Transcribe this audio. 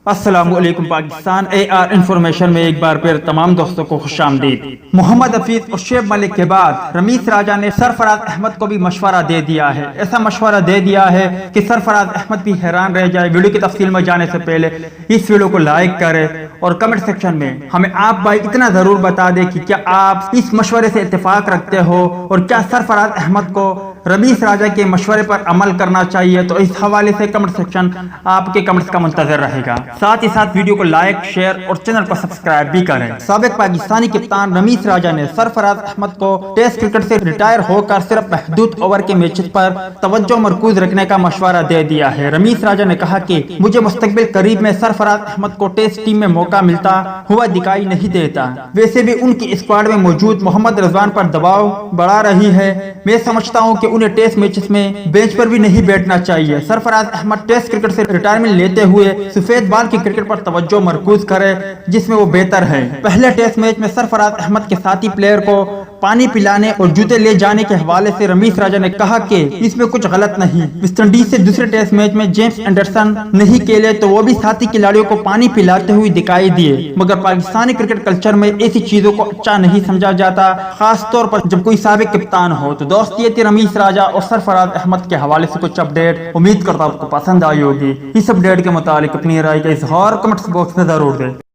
السلام علیکم Pakistan AR information میں ایک بار پھر تمام دوستوں کو خوش آمدید۔ محمد حفیظ اور شعیب ملک کے بعد رمیز راجہ نے سرفراز احمد کو بھی مشورہ دے دیا ہے۔ ایسا مشورہ دے دیا ہے کہ سرفراز احمد بھی حیران رہ جائے۔ ویڈیو کی تفصیل میں جانے سے پہلے اس ویڈیو کو لائک کرے اور کمنٹ سیکشن میں ہمیں آپ بھائی اتنا ضرور بتا دیں کہ کیا آپ اس مشورے سے اتفاق رکھتے ہو اور کیا سرفراز احمد کو رمیز راجہ کے مشورے پر عمل کرنا چاہیے۔ تو اس حوالے سے کمنٹ سیکشن آپ کے کمنٹس کا منتظر رہے گا۔ ساتھ ہی ساتھ ویڈیو کو لائک، شیئر اور چینل کو سبسکرائب بھی کریں۔ سابق پاکستانی کپتان رمیز راجہ نے سرفراز احمد کو ٹیسٹ کرکٹ سے ریٹائر ہو کر صرف محدود اوور کے میچز پر توجہ مرکوز رکھنے کا مشورہ دے دیا ہے۔ رمیز راجہ نے کہا کہ مجھے مستقبل قریب میں سرفراز احمد کو ٹیسٹ ٹیم میں موقع ملتا ہوا دکھائی نہیں دیتا۔ ویسے بھی ان کی اسکواڈ میں موجود محمد رضوان پر دباؤ بڑھا رہی ہے۔ میں سمجھتا ہوں کہ انہیں ٹیسٹ میچز میں بینچ پر بھی نہیں بیٹھنا چاہیے۔ سرفراز احمد ٹیسٹ کرکٹ سے ریٹائرمنٹ لیتے ہوئے سفید بال کی کرکٹ پر توجہ مرکوز کرے جس میں وہ بہتر ہے۔ پہلے ٹیسٹ میچ میں سرفراز احمد کے ساتھی پلیئر کو پانی پلانے اور جوتے لے جانے کے حوالے سے رمیز راجہ نے کہا کہ اس میں کچھ غلط نہیں۔ ویسٹ انڈیز سے دوسرے ٹیسٹ میچ میں جیمز اینڈرسن نہیں کھیلے تو وہ بھی ساتھی کھلاڑیوں کو پانی پلاتے ہوئے دکھائی دیے، مگر پاکستانی کرکٹ کلچر میں ایسی چیزوں کو اچھا نہیں سمجھا جاتا، خاص طور پر جب کوئی سابق کپتان ہو۔ تو دوست یہ تھی رمیز راجہ اور سرفراز احمد کے حوالے سے کچھ اپڈیٹ۔ امید کرتا ہوں آپ کو پسند آئی ہوگی۔ اس اپڈیٹ کے متعلق اپنی رائے کا اظہار کمنٹس باکس میں ضرور دیں۔